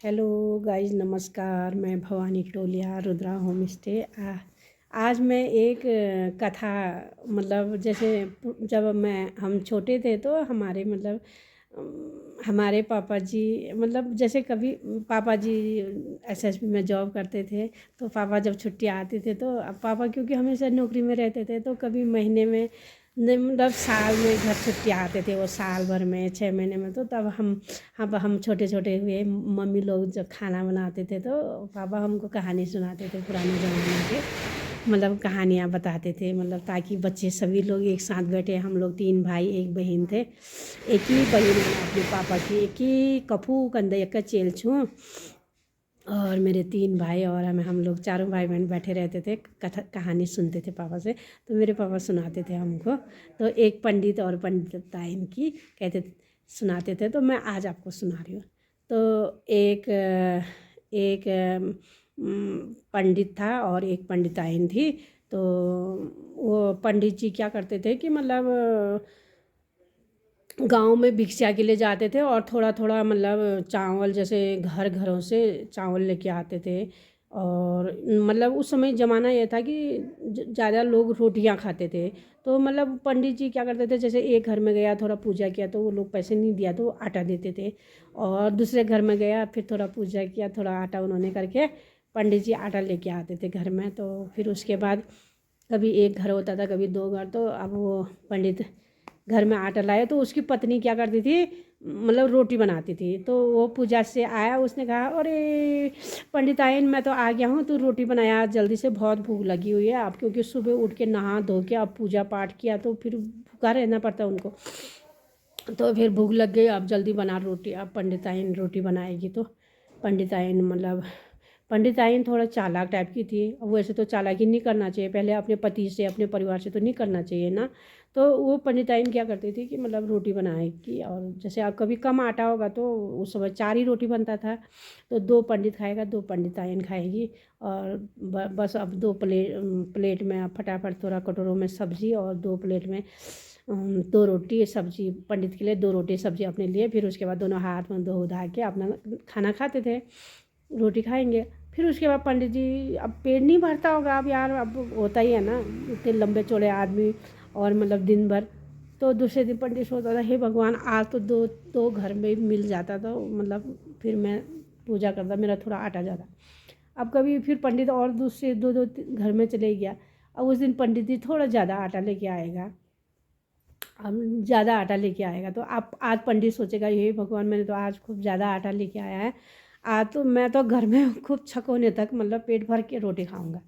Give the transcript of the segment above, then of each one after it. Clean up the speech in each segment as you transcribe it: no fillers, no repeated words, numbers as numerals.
Hello guys, नमस्कार। मैं भवानी टोलिया Rudra home stay. आज मैं एक कथा, मतलब जैसे जब हम छोटे थे तो हमारे हमारे पापा जी, मतलब जैसे कभी पापा जी एसएसबी में जॉब करते थे। तो पापा जब छुट्टी आती थे तो अब पापा क्योंकि हमेशा नौकरी में रहते थे तो कभी महीने में नहीं, मतलब साल में घर छुट्टी आते थे, वो साल भर में 6 महीने में। तो तब हम छोटे छोटे हुए, मम्मी लोग जब खाना बनाते थे तो पापा हमको कहानी सुनाते थे पुराने ज़माने के, मतलब कहानियाँ बताते थे, मतलब ताकि बच्चे सभी लोग एक साथ बैठे। हम लोग 3 भाई 1 बहन थे। एक ही बहन है अपने पापा की, एक ही कपू कंदे एक चेल छूँ। और मेरे 3 भाई और हम लोग चारों भाई बहन बैठे रहते थे, कथा कहानी सुनते थे पापा से। तो मेरे पापा सुनाते थे हमको। तो एक पंडित और पंडिताइन की कहते सुनाते थे, तो मैं आज आपको सुना रही हूँ। तो एक एक पंडित था और एक पंडिताइन थी। तो वो पंडित जी क्या करते थे कि मतलब गांव में भिक्षा के लिए जाते थे और थोड़ा थोड़ा मतलब चावल, जैसे घरों से चावल लेके आते थे। और मतलब उस समय ज़माना ये था कि ज़्यादा लोग रोटियां खाते थे। तो मतलब पंडित जी क्या करते थे, जैसे एक घर में गया थोड़ा पूजा किया तो वो लोग पैसे नहीं दिया तो आटा देते थे। और दूसरे घर में गया, फिर थोड़ा पूजा किया, थोड़ा आटा उन्होंने करके पंडित जी आटा लेके आते थे घर में। तो फिर उसके बाद कभी एक घर होता था, कभी 2 घर। तो अब वो पंडित घर में आटा लाए तो उसकी पत्नी क्या करती थी, मतलब रोटी बनाती थी। तो वो पूजा से आया, उसने कहा, अरे पंडिताइन मैं तो आ गया हूँ, तू रोटी बनाया जल्दी से, बहुत भूख लगी हुई है अब, क्योंकि सुबह उठ के नहा धो के अब पूजा पाठ किया तो फिर भूखा रहना पड़ता उनको। तो फिर भूख लग गई, अब जल्दी बना रोटी। अब पंडिताइन रोटी बनाएगी तो पंडिताइन मतलब पंडिताइन थोड़ा चालाक टाइप की थी। अब वैसे तो चालाकी नहीं करना चाहिए, पहले अपने पति से अपने परिवार से तो नहीं करना चाहिए ना। तो वो पंडिताइन क्या करती थी कि मतलब रोटी बनाएगी, और जैसे अब कभी कम आटा होगा तो उस समय 4 ही रोटी बनता था। तो 2 पंडित खाएगा, 2 पंडिताइन खाएगी। और बस अब 2 प्लेट में अब फटाफट थोड़ा कटोरों में सब्जी और 2 प्लेट में 2 रोटी सब्जी, पंडित के लिए 2 रोटी सब्जी अपने लिए। फिर उसके बाद दोनों हाथ में धो धा के अपना खाना खाते थे, रोटी खाएंगे। फिर उसके बाद पंडित जी, अब पेट नहीं भरता होगा अब यार, अब होता ही है ना, इतने लंबे चौड़े आदमी और मतलब दिन भर। तो दूसरे दिन पंडित सोचता था, हे भगवान आज तो दो घर में मिल जाता तो मतलब फिर मैं पूजा करता, मेरा थोड़ा आटा ज़्यादा। अब कभी फिर पंडित और दूसरे दो घर में चले गया। अब उस दिन पंडित जी थोड़ा ज़्यादा आटा लेके आएगा। अब ज़्यादा आटा लेके आएगा तो आप आज पंडित सोचेगा, ये भगवान मैंने तो आज खूब ज़्यादा आटा लेके आया है, आज तो मैं तो घर में खूब छकोने तक मतलब पेट भर के रोटी खाऊंगा।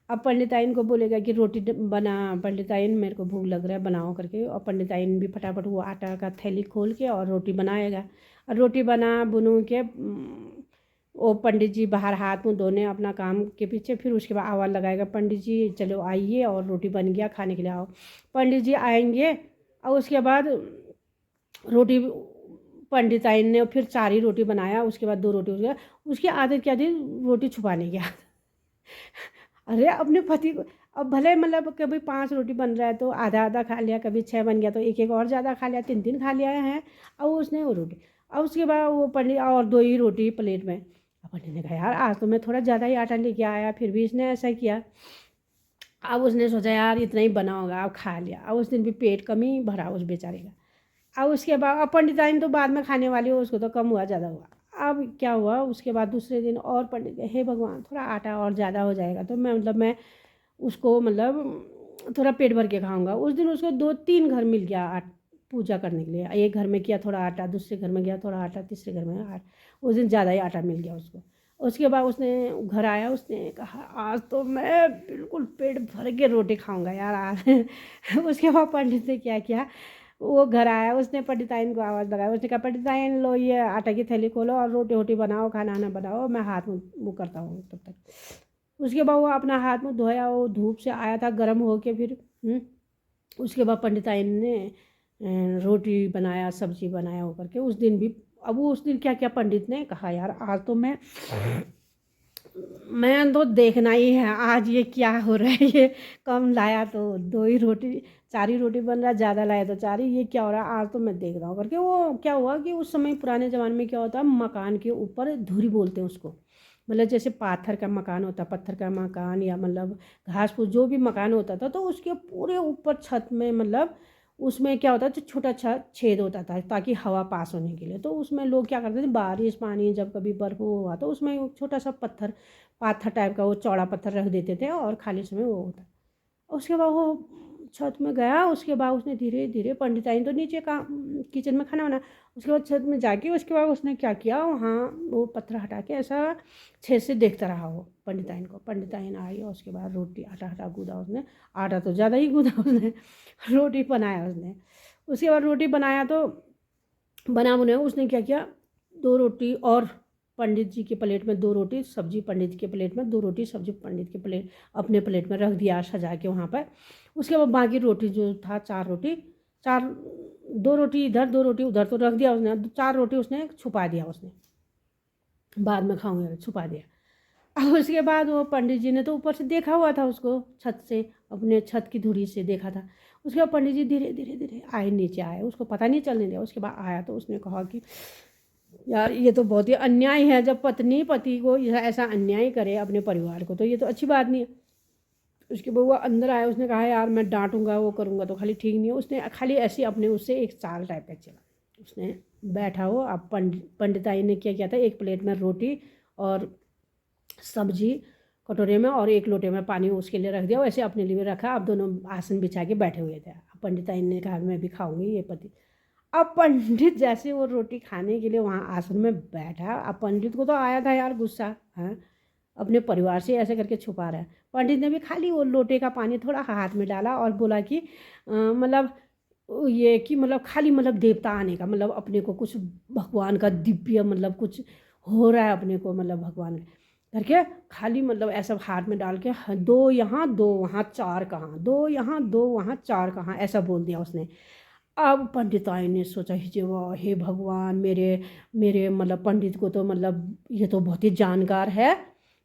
अब पंडिताइन को बोलेगा कि रोटी बना, पंडिताइन मेरे को भूख लग रहा है बनाओ करके। और पंडिताइन भी फटाफट वो आटा का थैली खोल के और रोटी बनाएगा। और रोटी बना बुनू के वो पंडित जी बाहर हाथ मुँह धोने अपना काम के पीछे। फिर उसके बाद आवाज़ लगाएगा, पंडित जी चलो आइए और रोटी बन गया, खाने के लिए आओ। पंडित जी आएंगे और उसके बाद रोटी पंडिताइन ने फिर 4 ही रोटी बनाया, उसके बाद 2 रोटी उसकी आदत क्या थी, रोटी छुपाने की आदत। अरे अपने पति को, अब भले मतलब कभी 5 रोटी बन रहा है तो आधा आधा खा लिया, कभी 6 बन गया तो एक एक और ज़्यादा खा लिया, 3 खा लिया है। और उसने वो रोटी, और उसके बाद वो पंडित और 2 ही रोटी प्लेट में। अब पंडित ने कहा, यार आज तो मैं थोड़ा ज़्यादा ही आटा लेके आया, फिर भी इसने ऐसा किया। अब उसने सोचा यार इतना ही बना होगा, अब खा लिया। अब उस दिन भी पेट कम ही भरा उस बेचारे का। अब उसके बाद अब पंडिताइन तो बाद में खाने वाली हो, उसको तो कम हुआ ज़्यादा हुआ। अब क्या हुआ, उसके बाद दूसरे दिन और पंडित, हे भगवान थोड़ा आटा और ज़्यादा हो जाएगा तो मैं उसको मतलब थोड़ा पेट भर के खाऊंगा। उस दिन उसको 2-3 घर मिल गया पूजा करने के लिए। एक घर में किया थोड़ा आटा, दूसरे घर में गया थोड़ा आटा, तीसरे घर में आटा। उस दिन ज़्यादा ही आटा मिल गया उसको। उसके बाद उसने घर आया, उसने कहा आज तो मैं बिल्कुल पेट भर के रोटी खाऊंगा यार आज। उसके बाद पंडित ने क्या किया, वो घर आया, उसने पंडिताइन को आवाज़ लगाया, उसने कहा, पंडिताइन लो ये आटा की थैली खोलो और रोटी वोटी बनाओ, खाना ना बनाओ, मैं हाथ मुँह करता हूँ तब तक। उसके बाद वो अपना हाथ मुँह धोया, वो धूप से आया था गर्म होके। फिर उसके बाद पंडिताइन ने रोटी बनाया, सब्जी बनाया होकर के उस दिन भी। अब वो उस दिन क्या क्या पंडित ने कहा, यार आज तो मैं मैं तो देखना ही है आज ये क्या हो रहा है। ये कम लाया तो 2 ही रोटी, 4 ही रोटी बन रहा है, ज़्यादा लाया तो 4 ही, ये क्या हो रहा है आज तो मैं देख रहा हूँ करके। वो क्या हुआ कि उस समय पुराने ज़माने में क्या होता है, मकान के ऊपर धुरी बोलते हैं उसको, मतलब जैसे पाथर का मकान होता, पत्थर का मकान, या मतलब घास फूस जो भी मकान होता था, तो उसके पूरे ऊपर छत में मतलब उसमें क्या होता था, छोटा सा छेद होता था ताकि हवा पास होने के लिए। तो उसमें लोग क्या करते थे, बारिश पानी जब कभी बर्फ हुआ तो उसमें एक छोटा सा पत्थर, पाथर टाइप का वो चौड़ा पत्थर रख देते थे, और खाली समय वो होता। उसके बाद वो छत में गया, उसके बाद उसने धीरे धीरे, पंडिताइन तो नीचे का किचन में खाना बना, उसके बाद छत में जाके उसके बाद उसने क्या किया, वहाँ वो पत्थर हटा के ऐसा छेद से देखता रहा वो पंडिताइन को। पंडिताइन आई और उसके बाद रोटी आटा आटा गूदा उसने, आटा तो ज़्यादा ही गूदा उसने, रोटी बनाया उसने। उसके बाद रोटी बनाया तो बना बुना उसने क्या किया, 2 रोटी और पंडित जी के प्लेट में 2 रोटी सब्जी, पंडित जी के प्लेट में 2 रोटी सब्जी, पंडित के प्लेट अपने प्लेट में रख दिया सजा के वहाँ पर। उसके बाद बाकी रोटी जो था 4 रोटी, 4 2 रोटी इधर 2 रोटी उधर तो रख दिया उसने, 4 रोटी उसने छुपा दिया, उसने बाद में खाऊंगा छुपा दिया। अब उसके बाद वो पंडित जी ने तो ऊपर से देखा हुआ था उसको, छत से, अपने छत की धुरी से देखा था। उसके बाद पंडित जी धीरे धीरे धीरे आए, नीचे आए, उसको पता नहीं चलने दिया। उसके बाद आया तो उसने कहा कि यार ये तो बहुत ही अन्याय है, जब पत्नी पति को ऐसा अन्याय करे अपने परिवार को, तो ये तो अच्छी बात नहीं है। उसके बाद वो अंदर आया, उसने कहा यार मैं डांटूंगा वो करूँगा तो खाली ठीक नहीं है। उसने खाली ऐसे अपने उससे एक चाल टाइप का चला, उसने बैठा हो। अब पंडिताई ने क्या किया था, एक प्लेट में रोटी और सब्जी कटोरे में और एक लोटे में पानी उसके लिए रख दिया, वैसे अपने लिए रखा। अब दोनों आसन बिछा के बैठे हुए थे। अब पंडिताई ने कहा मैं भी खाऊंगी ये पति। अब पंडित जैसे वो रोटी खाने के लिए वहाँ आसन में बैठा, अब पंडित को तो आया था यार गुस्सा, है अपने परिवार से ऐसे करके छुपा रहा है। पंडित ने भी खाली वो लोटे का पानी थोड़ा हाथ में डाला और बोला कि मतलब ये कि मतलब खाली मतलब देवता आने का, मतलब अपने को कुछ भगवान का दिव्य मतलब कुछ हो रहा है अपने को, मतलब भगवान करके खाली मतलब ऐसा हाथ में डाल के 2 यहाँ 2 वहाँ 4 कहाँ, 2 यहाँ 2 वहाँ 4 कहाँ, ऐसा बोल दिया उसने। अब पंडिताई ने सोचा कि वाह हे भगवान, मेरे मेरे मतलब पंडित को तो मतलब ये तो बहुत ही जानकार है,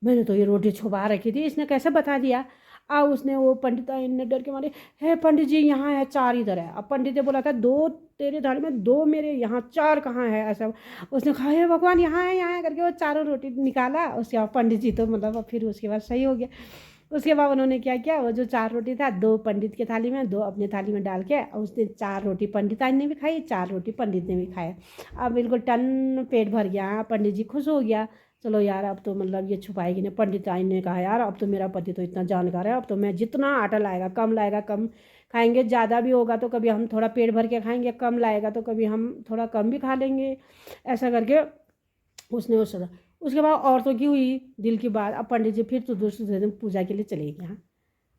मैंने तो ये रोटी छुपा रखी थी, इसने कैसे बता दिया। अब उसने वो पंडिताई ने डर के मारे, हे पंडित जी यहाँ है 4 इधर है। अब पंडित ने बोला था 2 तेरे थाली में 2 मेरे यहाँ 4 कहाँ है, ऐसा उसने कहा हे भगवान यहाँ है करके वो चारों रोटी निकाला। उसके बाद पंडित जी तो मतलब फिर उसके बाद सही हो गया। उसके बाद उन्होंने क्या किया, वो जो 4 रोटी था 2 पंडित के थाली में 2 अपने थाली में डाल के उसने 4 रोटी पंडिताई ने भी खाई, 4 रोटी पंडित ने भी खाया। अब बिल्कुल टन पेट भर गया, पंडित जी खुश हो गया। चलो यार अब तो मतलब ये छुपाएगी नहीं। पंडिताई ने कहा यार अब तो मेरा पति तो इतना जानकार है, अब तो मैं जितना आटा लाएगा कम खाएंगे, ज़्यादा भी होगा तो कभी हम थोड़ा पेट भर के खाएंगे, कम लाएगा तो कभी हम थोड़ा कम भी खा लेंगे, ऐसा करके उसने वो सोचा। उसके बाद औरतों की हुई दिल की बात। अब पंडित जी फिर तो दूसरे दिन पूजा के लिए चले गए। हाँ,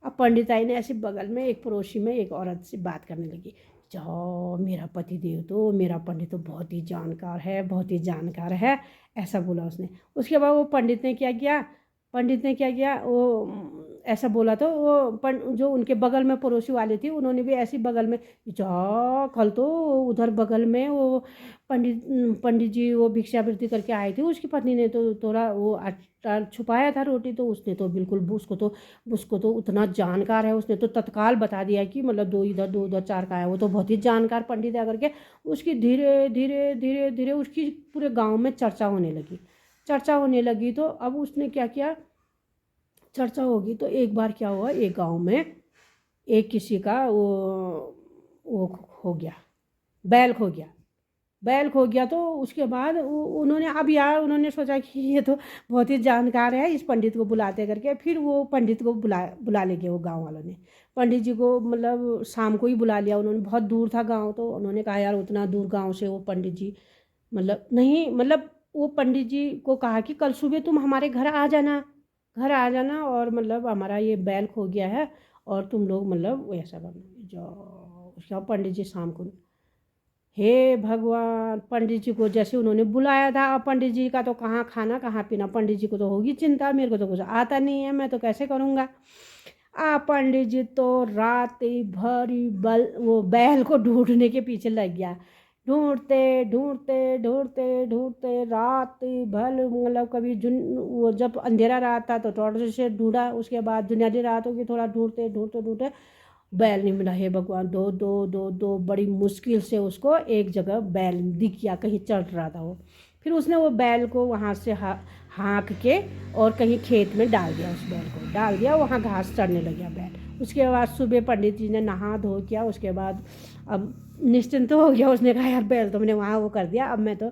अब पंडिताई ने ऐसे बगल में एक पड़ोसी में एक औरत से बात करने लगी, जाओ मेरा पति देव तो, मेरा पंडित तो बहुत ही जानकार है, बहुत ही जानकार है, ऐसा बोला उसने। उसके बाद वो पंडित ने क्या किया, वो ऐसा बोला तो वो जो उनके बगल में पड़ोसी वाली थी, उन्होंने भी ऐसी बगल में, जा कल तो उधर बगल में वो पंडित जी वो भिक्षावृत्ति करके आए थे, उसकी पत्नी ने तो थोड़ा वो आटा छुपाया था रोटी, तो उसने तो बिल्कुल उसको तो उतना जानकार है, उसने तो तत्काल बता दिया कि मतलब 2 इधर 2 उधर 4 का है, वो तो बहुत ही जानकार पंडित है करके। उसकी धीरे धीरे धीरे धीरे उसकी पूरे गांव में चर्चा होने लगी। तो अब उसने क्या किया, चर्चा होगी तो एक बार क्या हुआ, एक गांव में एक किसी का वो हो गया, बैल खो गया। तो उसके बाद उन्होंने अब यार उन्होंने सोचा कि ये तो बहुत ही जानकार है, इस पंडित को बुलाते करके फिर वो पंडित को बुला ले गए वो गांव वालों ने। पंडित जी को मतलब शाम को ही बुला लिया उन्होंने, बहुत दूर था गांव, तो उन्होंने कहा यार उतना दूर गांव से वो पंडित जी मतलब नहीं, मतलब वो पंडित जी को कहा कि कल सुबह तुम हमारे घर आ जाना और मतलब हमारा ये बैल खो गया है और तुम लोग मतलब ऐसा करना जाओ। उसके बाद पंडित जी शाम को, हे भगवान, पंडित जी को जैसे उन्होंने बुलाया था, अब पंडित जी का तो कहाँ खाना कहाँ पीना, पंडित जी को तो होगी चिंता, मेरे को तो कुछ आता नहीं है, मैं तो कैसे करूँगा। पंडित जी तो रात भर वो बैल को ढूंढने के पीछे लग गया ढूंढते ढूंढते ढूंढते ढूंढते रात भर, मतलब कभी वो जब अंधेरा रात था तो टॉर्च से ढूंढा, उसके बाद दुनियादी रात होगी, थोड़ा ढूंढते ढूंढते ढूंढते बैल नहीं मिला। हे भगवान, दो दो दो दो बड़ी मुश्किल से उसको एक जगह बैल दिख गया, कहीं चढ़ रहा था वो। फिर उसने वो बैल को वहाँ से हाँक के और कहीं खेत में डाल दिया, उस बैल को डाल दिया, वहाँ घास चढ़ने लग गया बैल। उसके बाद सुबह पंडित जी ने नहा धो किया, उसके बाद अब निश्चिंत तो हो गया। उसने कहा यार बैल तो मैंने वहाँ वो कर दिया, अब मैं तो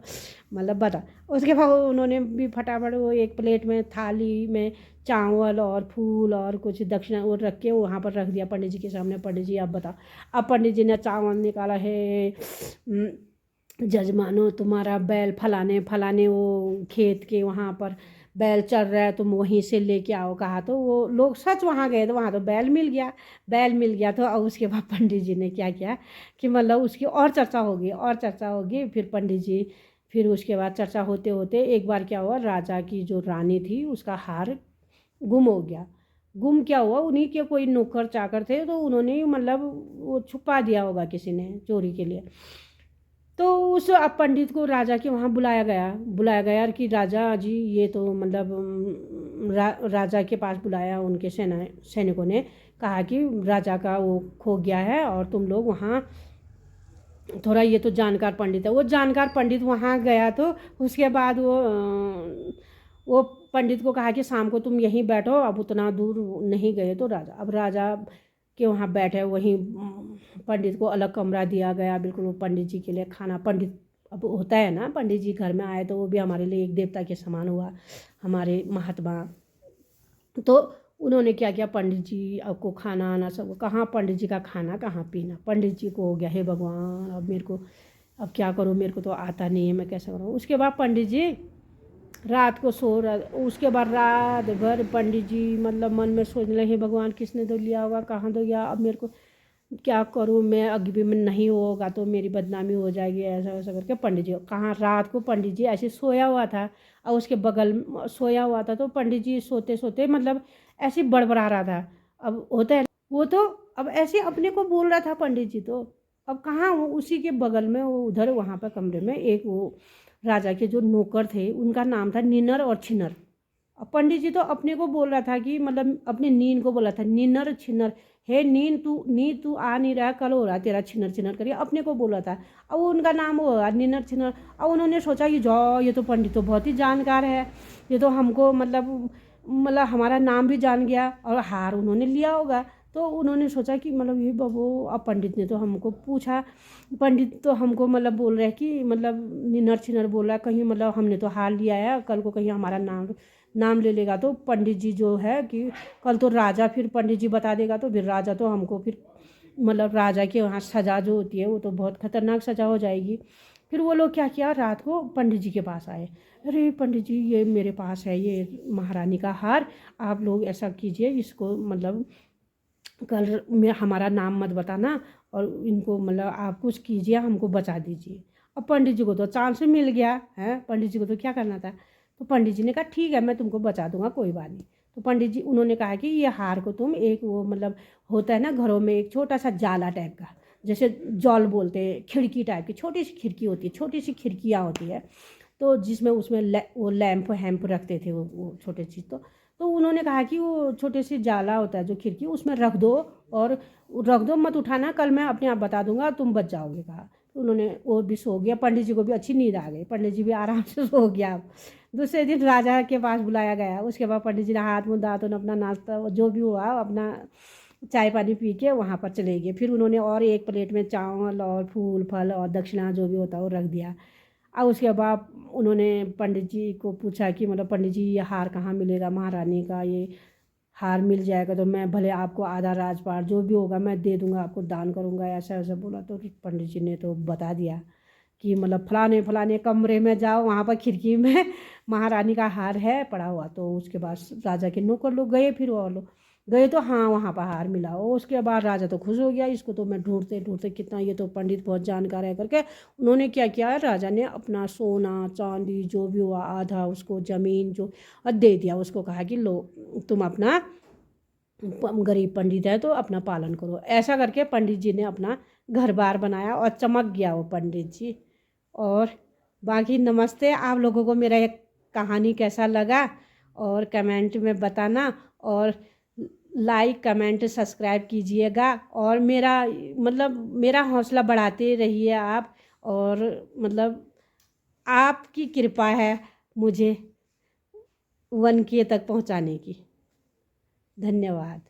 मतलब बता। उसके बाद उन्होंने भी फटाफट वो एक प्लेट में थाली में चावल और फूल और कुछ दक्षिणा वो रख के वहाँ पर रख दिया पंडित जी के सामने। पंडित जी आप बताओ। अब पंडित जी ने चावल निकाला है, जजमानो तुम्हारा बैल फलाने फलाने वो खेत के वहाँ पर बैल चल रहा है, तुम वहीं से लेके आओ। कहा तो वो लोग सच वहाँ गए तो वहाँ तो बैल मिल गया। बैल मिल गया तो अब उसके बाद पंडित जी ने क्या किया कि मतलब उसकी और चर्चा होगी और चर्चा होगी। फिर पंडित जी, फिर उसके बाद चर्चा होते होते एक बार क्या हुआ, राजा की जो रानी थी उसका हार गुम हो गया। गुम क्या हुआ, उन्हीं के कोई नौकर चाकर थे तो उन्होंने मतलब वो छुपा दिया होगा किसी ने चोरी के लिए। तो उस अब पंडित को राजा के वहाँ बुलाया गया कि राजा जी ये तो मतलब राजा के पास बुलाया उनके सैनिकों ने कहा कि राजा का वो खो गया है और तुम लोग वहाँ थोड़ा, ये तो जानकार पंडित है। वो जानकार पंडित वहाँ गया तो उसके बाद वो पंडित को कहा कि शाम को तुम यहीं बैठो, अब उतना दूर नहीं गए तो राजा, अब राजा के वहाँ बैठे, वहीं पंडित को अलग कमरा दिया गया बिल्कुल। वो पंडित जी के लिए खाना, पंडित अब होता है ना, पंडित जी घर में आए तो वो भी हमारे लिए एक देवता के समान हुआ, हमारे महात्मा। तो उन्होंने क्या किया, पंडित जी आपको खाना आना सब, कहाँ पंडित जी का खाना कहाँ पीना। पंडित जी को हो गया हे भगवान, अब मेरे को अब क्या करूँ, मेरे को तो आता नहीं है, मैं कैसे करूँ। उसके बाद पंडित जी रात को सो रहा, उसके बाद रात भर पंडित जी मतलब मन में सोचने लगे हे भगवान किसने तो लिया होगा, कहाँ तो गया, अब मेरे को क्या करूँ मैं, अभी में नहीं होगा तो मेरी बदनामी हो जाएगी, ऐसा वैसा करके पंडित जी कहाँ। रात को पंडित जी ऐसे सोया हुआ था और उसके बगल सोया हुआ था, तो पंडित जी सोते सोते मतलब ऐसे बड़बड़ा रहा था। अब होता है वो तो अब ऐसे अपने को बोल रहा था पंडित जी तो। अब कहाँ वो उसी के बगल में वो उधर वहाँ पर कमरे में एक वो राजा के जो नौकर थे उनका नाम था निन्नर और छिन्नर। अब पंडित जी तो अपने को बोल रहा था कि मतलब अपनी नींद को बोला था निन्नर छिन्नर, हे नींद तू आ नहीं रहा, कल हो रहा तेरा छिन्नर छिन्नर करिए, अपने को बोला था। अब उनका नाम हुआ निन्नर छिन्नर। अब उन्होंने सोचा कि जाओ ये तो पंडित तो बहुत ही जानकार है, ये तो हमको मतलब हमारा नाम भी जान गया और हार उन्होंने लिया होगा। तो उन्होंने सोचा कि मतलब ये बाबू, अब पंडित ने तो हमको पूछा, पंडित तो हमको मतलब बोल रहे हैं कि मतलब निन्नर छिन्नर बोल रहा है, कहीं मतलब हमने तो हार लिया है, कल को कहीं हमारा नाम ले लेगा तो पंडित जी जो है कि कल तो राजा फिर पंडित जी बता देगा तो फिर राजा तो हमको फिर मतलब राजा के वहाँ सज़ा जो होती है वो तो बहुत खतरनाक सज़ा हो जाएगी। फिर वो लोग क्या किया, रात को पंडित जी के पास आए, अरे पंडित जी ये मेरे पास है ये महारानी का हार, आप लोग ऐसा कीजिए इसको मतलब कल में हमारा नाम मत बताना और इनको मतलब आप कुछ कीजिए, हमको बचा दीजिए। अब पंडित जी को तो चांस मिल गया है, पंडित जी को तो क्या करना था। तो पंडित जी ने कहा ठीक है मैं तुमको बचा दूंगा, कोई बात नहीं। तो पंडित जी उन्होंने कहा कि ये हार को तुम एक वो मतलब होता है ना घरों में एक छोटा सा जाला टाइप का, जैसे जॉल बोलते हैं, खिड़की टाइप की छोटी सी खिड़की होती है, छोटी सी खिड़कियाँ होती है, तो जिसमें उसमें वो लैंप हैम्प रखते थे वो छोटे चीज़। तो उन्होंने कहा कि वो छोटे से जाला होता है जो खिड़की, उसमें रख दो और रख दो, मत उठाना, कल मैं अपने आप बता दूंगा तुम बच जाओगे। कहा तो उन्होंने, वो भी सो गया, पंडित जी को भी अच्छी नींद आ गई, पंडित जी भी आराम से सो गया। दूसरे दिन राजा के पास बुलाया गया, उसके बाद पंडित जी ने हाथ मुँह दांतों अपना नाश्ता जो भी हुआ अपना चाय पानी पी के वहाँ पर चले गए। फिर उन्होंने और एक प्लेट में चावल और फूल फल और दक्षिणा जो भी होता है वो रख दिया। और उसके बाद उन्होंने पंडित जी को पूछा कि मतलब पंडित जी ये हार कहाँ मिलेगा, महारानी का ये हार मिल जाएगा तो मैं भले आपको आधा राजपाट जो भी होगा मैं दे दूंगा, आपको दान करूंगा, ऐसा ऐसा बोला। तो पंडित जी ने तो बता दिया कि मतलब फलाने फलाने कमरे में जाओ, वहाँ पर खिड़की में महारानी का हार है पड़ा हुआ। तो उसके बाद राजा के नौकर लोग गए, फिर वो लोग गए तो हाँ वहाँ पर हार मिला। और उसके बाद राजा तो खुश हो गया, इसको तो मैं ढूंढते ढूंढते कितना, ये तो पंडित बहुत जानकार है करके उन्होंने क्या किया, राजा ने अपना सोना चांदी जो भी हुआ आधा उसको ज़मीन जो दे दिया, उसको कहा कि लो तुम अपना गरीब पंडित है तो अपना पालन करो। ऐसा करके पंडित जी ने अपना घर बार बनाया और चमक गया वो पंडित जी। और बाकी नमस्ते। आप लोगों को मेरा एक कहानी कैसा लगा और कमेंट में बताना, और लाइक कमेंट सब्सक्राइब कीजिएगा, और मेरा मतलब मेरा हौसला बढ़ाते रहिए आप। और मतलब आपकी कृपा है मुझे 1K तक पहुंचाने की। धन्यवाद।